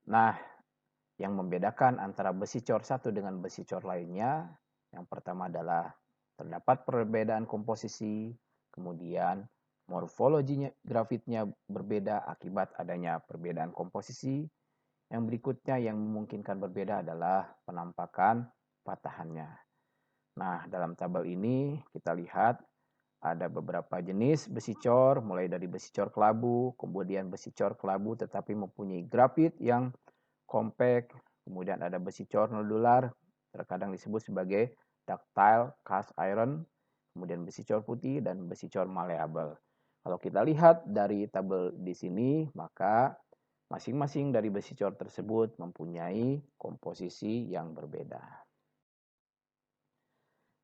Nah, yang membedakan antara besi cor satu dengan besi cor lainnya, yang pertama adalah terdapat perbedaan komposisi, kemudian morfologinya grafitnya berbeda akibat adanya perbedaan komposisi. Yang berikutnya yang memungkinkan berbeda adalah penampakan patahannya. Nah, dalam tabel ini kita lihat ada beberapa jenis besi cor, mulai dari besi cor kelabu, kemudian besi cor kelabu tetapi mempunyai grafit yang compact, kemudian ada besi cor nodular, terkadang disebut sebagai ductile cast iron, kemudian besi cor putih dan besi cor malleable. Kalau kita lihat dari tabel di sini, maka masing-masing dari besi cor tersebut mempunyai komposisi yang berbeda.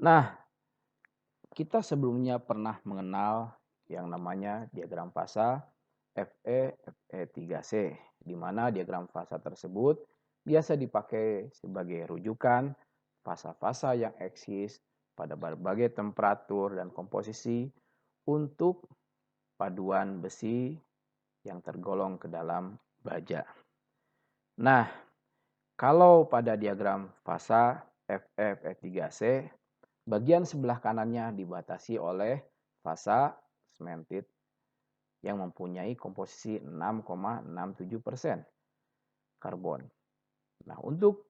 Nah, kita sebelumnya pernah mengenal yang namanya diagram fasa Fe3C, di mana diagram fasa tersebut biasa dipakai sebagai rujukan fasa-fasa yang eksis pada berbagai temperatur dan komposisi untuk paduan besi yang tergolong ke dalam baja. Nah, kalau pada diagram fasa Fe3C, bagian sebelah kanannya dibatasi oleh fasa cemented yang mempunyai komposisi 6,67% karbon. Nah, untuk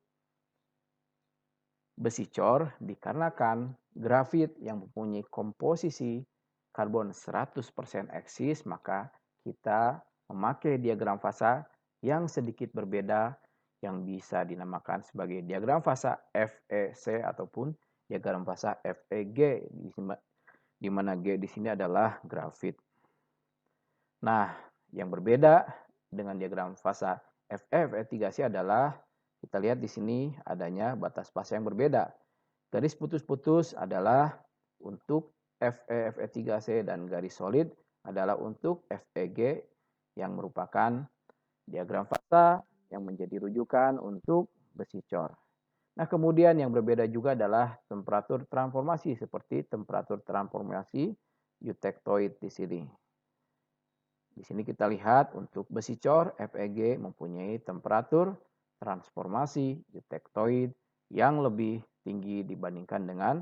besi cor dikarenakan grafit yang mempunyai komposisi karbon 100% eksis, maka kita memakai diagram fasa yang sedikit berbeda yang bisa dinamakan sebagai diagram fasa FEC ataupun diagram fasa FEG, di mana G di sini adalah grafit. Nah, yang berbeda dengan diagram fasa Fe3C adalah kita lihat di sini adanya batas fasa yang berbeda. Garis putus-putus adalah untuk Fe3C dan garis solid adalah untuk FEG yang merupakan diagram fasa yang menjadi rujukan untuk besi cor. Nah, kemudian yang berbeda juga adalah temperatur transformasi seperti temperatur transformasi eutectoid di sini. Di sini kita lihat untuk besi cor FEG mempunyai temperatur transformasi eutectoid yang lebih tinggi dibandingkan dengan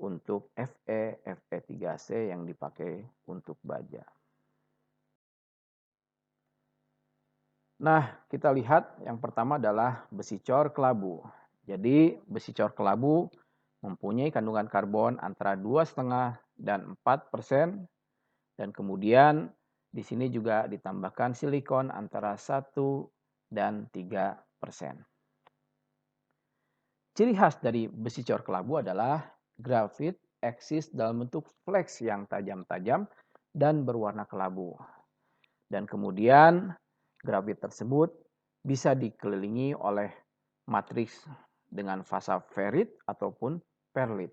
untuk Fe3C yang dipakai untuk baja. Nah, kita lihat yang pertama adalah besi cor kelabu. Jadi, besi cor kelabu mempunyai kandungan karbon antara 2,5 dan 4%, dan kemudian di sini juga ditambahkan silikon antara 1 dan 3%. Ciri khas dari besi cor kelabu adalah grafit eksis dalam bentuk flex yang tajam-tajam dan berwarna kelabu. Dan kemudian grafit tersebut bisa dikelilingi oleh matriks dengan fasa ferrit ataupun perlit.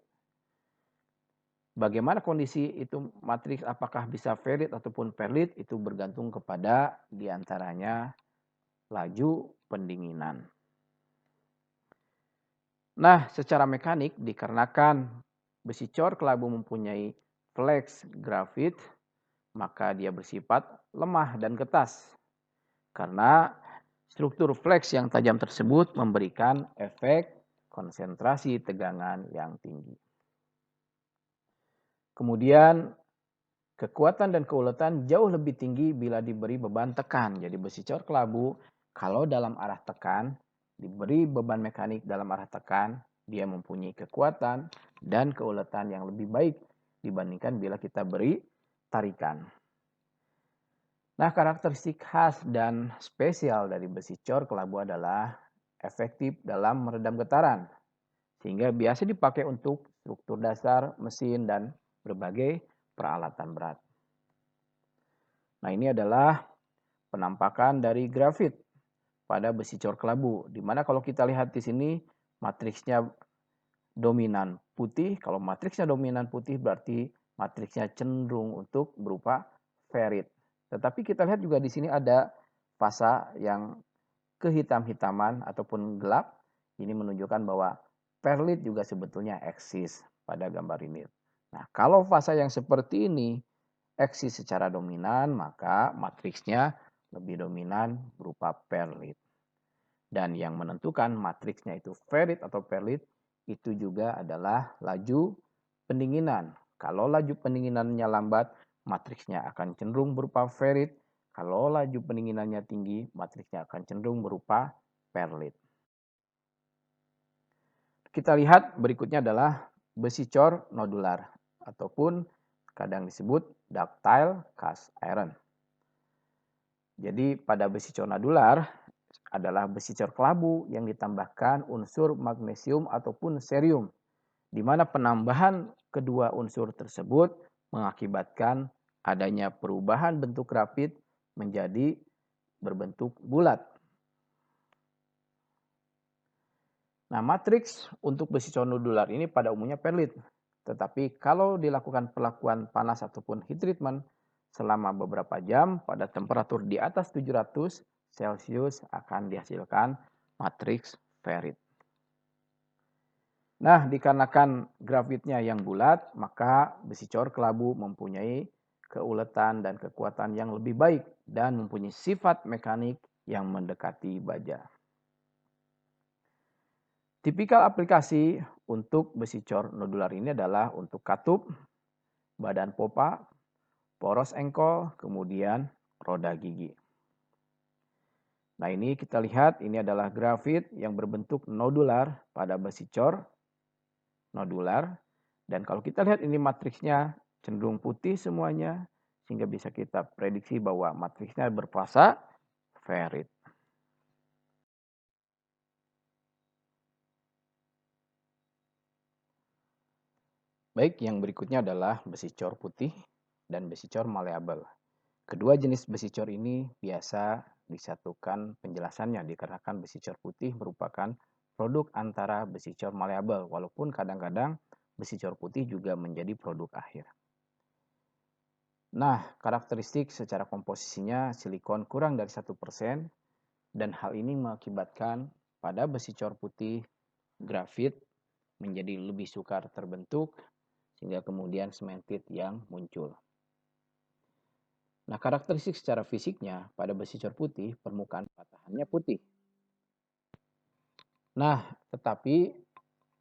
Bagaimana kondisi itu matriks, apakah bisa ferrit ataupun perlit, itu bergantung kepada diantaranya laju pendinginan. Nah, secara mekanik dikarenakan besi cor kelabu mempunyai flex grafit, maka dia bersifat lemah dan ketas. Karena struktur flex yang tajam tersebut memberikan efek konsentrasi tegangan yang tinggi. Kemudian kekuatan dan keuletan jauh lebih tinggi bila diberi beban tekan. Jadi besi cor kelabu kalau dalam arah tekan, diberi beban mekanik dalam arah tekan, dia mempunyai kekuatan dan keuletan yang lebih baik dibandingkan bila kita beri tarikan. Nah, karakteristik khas dan spesial dari besi cor kelabu adalah efektif dalam meredam getaran, sehingga biasa dipakai untuk struktur dasar, mesin, dan berbagai peralatan berat. Nah, ini adalah penampakan dari grafit pada besi cor kelabu, di mana kalau kita lihat di sini matriksnya dominan putih. Kalau matriksnya dominan putih berarti matriksnya cenderung untuk berupa ferrit. Tetapi kita lihat juga di sini ada fasa yang kehitam-hitaman ataupun gelap. Ini menunjukkan bahwa perlit juga sebetulnya eksis pada gambar ini. Nah, kalau fasa yang seperti ini eksis secara dominan, maka matriksnya lebih dominan berupa perlit. Dan yang menentukan matriksnya itu ferrit atau perlit itu juga adalah laju pendinginan. Kalau laju pendinginannya lambat, matriksnya akan cenderung berupa ferrit. Kalau laju pendinginannya tinggi, matriksnya akan cenderung berupa perlit. Kita lihat berikutnya adalah besi cor nodular ataupun kadang disebut ductile cast iron. Jadi pada besi cor nodular adalah besi cor kelabu yang ditambahkan unsur magnesium ataupun cerium, di mana penambahan kedua unsur tersebut mengakibatkan adanya perubahan bentuk grafit menjadi berbentuk bulat. Nah, matriks untuk besi cor nodular ini pada umumnya perlit. Tetapi kalau dilakukan perlakuan panas ataupun heat treatment selama beberapa jam pada temperatur di atas 700 Celcius akan dihasilkan matriks ferrit. Nah, dikarenakan grafitnya yang bulat, maka besi cor kelabu mempunyai keuletan dan kekuatan yang lebih baik dan mempunyai sifat mekanik yang mendekati baja. Tipikal aplikasi untuk besi cor nodular ini adalah untuk katup, badan popa, poros engkol, kemudian roda gigi. Nah, ini kita lihat ini adalah grafit yang berbentuk nodular pada besi cor nodular. Dan kalau kita lihat ini matriksnya cenderung putih semuanya, sehingga bisa kita prediksi bahwa matriksnya berfasa ferrit. Baik, yang berikutnya adalah besi cor putih dan besi cor maleabel. Kedua jenis besi cor ini biasa disatukan penjelasannya dikarenakan besi cor putih merupakan produk antara besi cor maleabel, walaupun kadang-kadang besi cor putih juga menjadi produk akhir. Nah, karakteristik secara komposisinya silikon kurang dari 1% dan hal ini mengakibatkan pada besi cor putih grafit menjadi lebih sukar terbentuk sehingga kemudian cemented yang muncul. Nah, karakteristik secara fisiknya pada besi cor putih permukaan patahannya putih. Nah, tetapi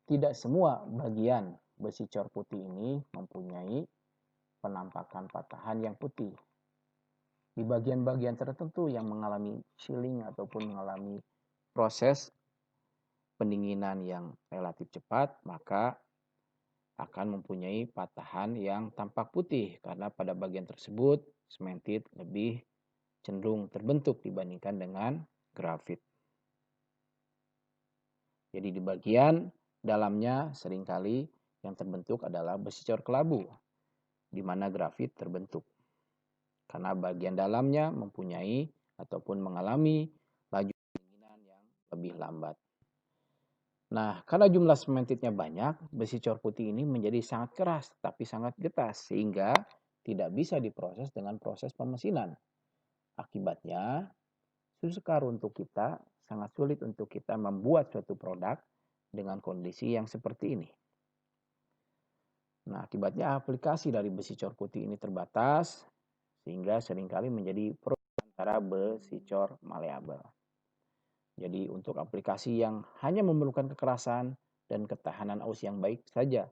tidak semua bagian besi cor putih ini mempunyai penampakan patahan yang putih. Di bagian-bagian tertentu yang mengalami chilling ataupun mengalami proses pendinginan yang relatif cepat, maka akan mempunyai patahan yang tampak putih karena pada bagian tersebut cemented lebih cenderung terbentuk dibandingkan dengan grafit. Jadi di bagian dalamnya seringkali yang terbentuk adalah besi cor kelabu, di mana grafit terbentuk. Karena bagian dalamnya mempunyai ataupun mengalami laju pendinginan yang lebih lambat. Nah, karena jumlah cementednya banyak, besi cor putih ini menjadi sangat keras tapi sangat getas sehingga tidak bisa diproses dengan proses pemesinan. Akibatnya, sukar untuk kita, sangat sulit untuk kita membuat suatu produk dengan kondisi yang seperti ini. Nah, akibatnya aplikasi dari besi cor putih ini terbatas sehingga seringkali menjadi produk antara besi cor maleabel. Jadi untuk aplikasi yang hanya memerlukan kekerasan dan ketahanan aus yang baik saja,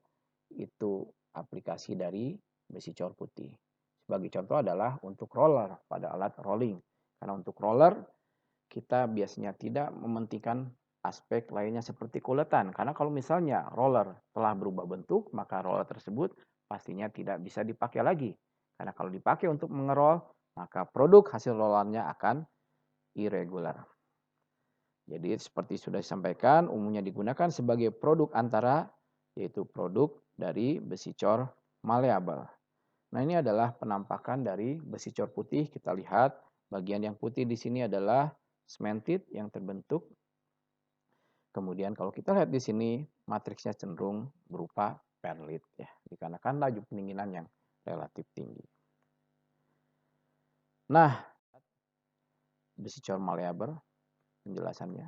itu aplikasi dari besi cor putih. Sebagai contoh adalah untuk roller pada alat rolling. Karena untuk roller kita biasanya tidak mementingkan aspek lainnya seperti keuletan. Karena kalau misalnya roller telah berubah bentuk, maka roller tersebut pastinya tidak bisa dipakai lagi. Karena kalau dipakai untuk mengerol, maka produk hasil rollernya akan irregular. Jadi seperti sudah disampaikan, umumnya digunakan sebagai produk antara, yaitu produk dari besi cor maleabel. Nah, ini adalah penampakan dari besi cor putih. Kita lihat bagian yang putih di sini adalah cemented yang terbentuk. Kemudian kalau kita lihat di sini, matriksnya cenderung berupa perlit ya, dikarenakan laju pendinginan yang relatif tinggi. Nah, besi cor maleabel penjelasannya.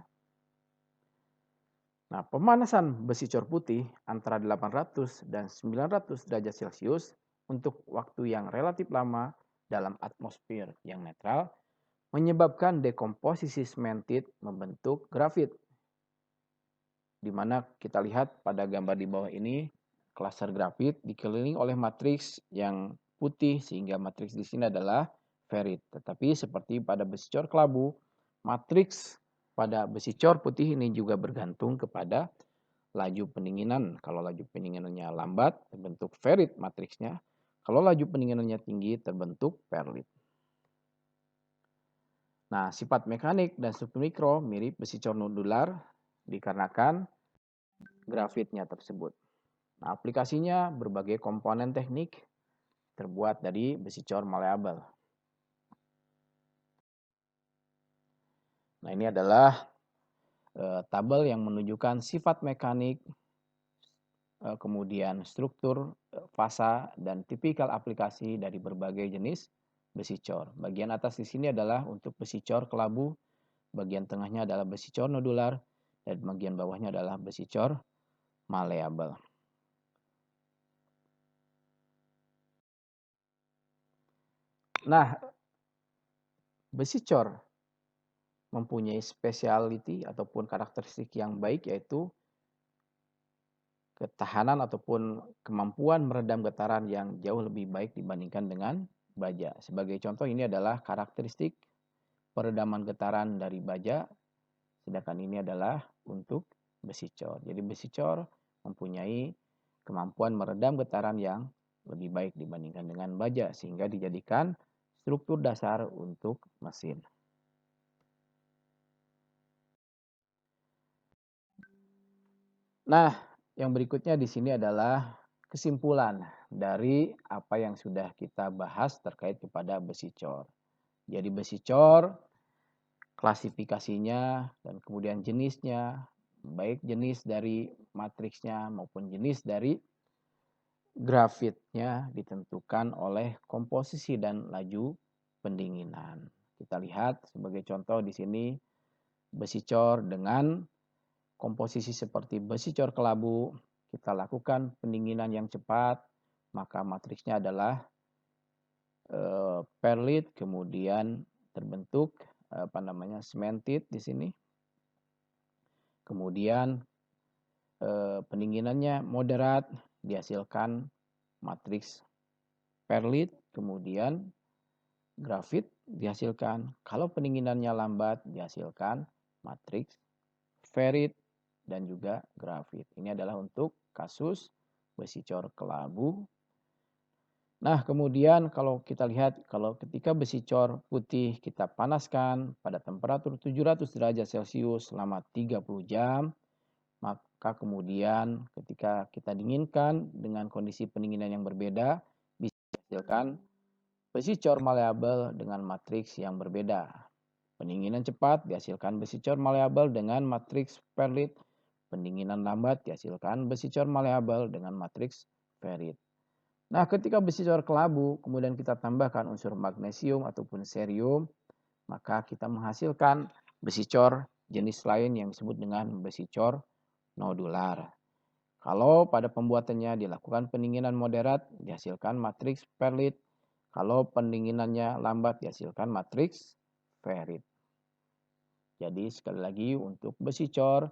Nah, pemanasan besi cor putih antara 800 dan 900 derajat Celcius untuk waktu yang relatif lama dalam atmosfer yang netral menyebabkan dekomposisi sementit membentuk grafit. Di mana kita lihat pada gambar di bawah ini, klaster grafit dikelilingi oleh matriks yang putih sehingga matriks di sini adalah ferrit. Tetapi seperti pada besi cor kelabu, matriks pada besi cor putih ini juga bergantung kepada laju pendinginan. Kalau laju pendinginannya lambat, terbentuk ferrit matriksnya. Kalau laju pendinginannya tinggi, terbentuk perlit. Nah, sifat mekanik dan struktur mikro mirip besi cor nodular dikarenakan grafitnya tersebut. Nah, aplikasinya berbagai komponen teknik terbuat dari besi cor maleabel. Nah, ini adalah tabel yang menunjukkan sifat mekanik, kemudian struktur, fasa, dan tipikal aplikasi dari berbagai jenis besi cor. Bagian atas di sini adalah untuk besi cor kelabu, bagian tengahnya adalah besi cor nodular, dan bagian bawahnya adalah besi cor maleabel. Nah, besi cor mempunyai speciality ataupun karakteristik yang baik, yaitu ketahanan ataupun kemampuan meredam getaran yang jauh lebih baik dibandingkan dengan baja. Sebagai contoh, ini adalah karakteristik peredaman getaran dari baja, sedangkan ini adalah untuk besi cor. Jadi besi cor mempunyai kemampuan meredam getaran yang lebih baik dibandingkan dengan baja, sehingga dijadikan struktur dasar untuk mesin. Nah, yang berikutnya di sini adalah kesimpulan dari apa yang sudah kita bahas terkait kepada besi cor. Jadi besi cor, klasifikasinya dan kemudian jenisnya, baik jenis dari matriksnya maupun jenis dari grafitnya ditentukan oleh komposisi dan laju pendinginan. Kita lihat sebagai contoh di sini besi cor dengan komposisi seperti besi cor kelabu, kita lakukan pendinginan yang cepat, maka matriksnya adalah perlit, kemudian terbentuk cementit di sini. Kemudian pendinginannya moderat, dihasilkan matriks perlit, kemudian grafit dihasilkan. Kalau pendinginannya lambat, dihasilkan matriks ferrit dan juga grafit. Ini adalah untuk kasus besi cor kelabu. Nah, kemudian kalau kita lihat, kalau ketika besi cor putih kita panaskan pada temperatur 700 derajat Celcius selama 30 jam, maka kemudian ketika kita dinginkan dengan kondisi pendinginan yang berbeda, bisa dihasilkan besi cor maleabel dengan matriks yang berbeda. Pendinginan cepat dihasilkan besi cor maleabel dengan matriks perlit. Pendinginan lambat dihasilkan besi cor maleabel dengan matriks ferrit. Nah, ketika besi cor kelabu kemudian kita tambahkan unsur magnesium ataupun cerium, maka kita menghasilkan besi cor jenis lain yang disebut dengan besi cor nodular. Kalau pada pembuatannya dilakukan pendinginan moderat, dihasilkan matriks perlit. Kalau pendinginannya lambat, dihasilkan matriks ferrit. Jadi sekali lagi untuk besi cor,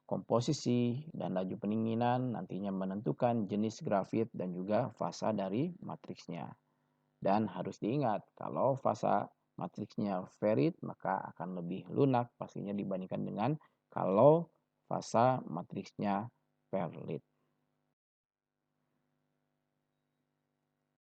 komposisi dan laju pendinginan nantinya menentukan jenis grafit dan juga fasa dari matriksnya. Dan harus diingat, kalau fasa matriksnya ferrit maka akan lebih lunak pastinya dibandingkan dengan kalau fasa matriksnya perlit.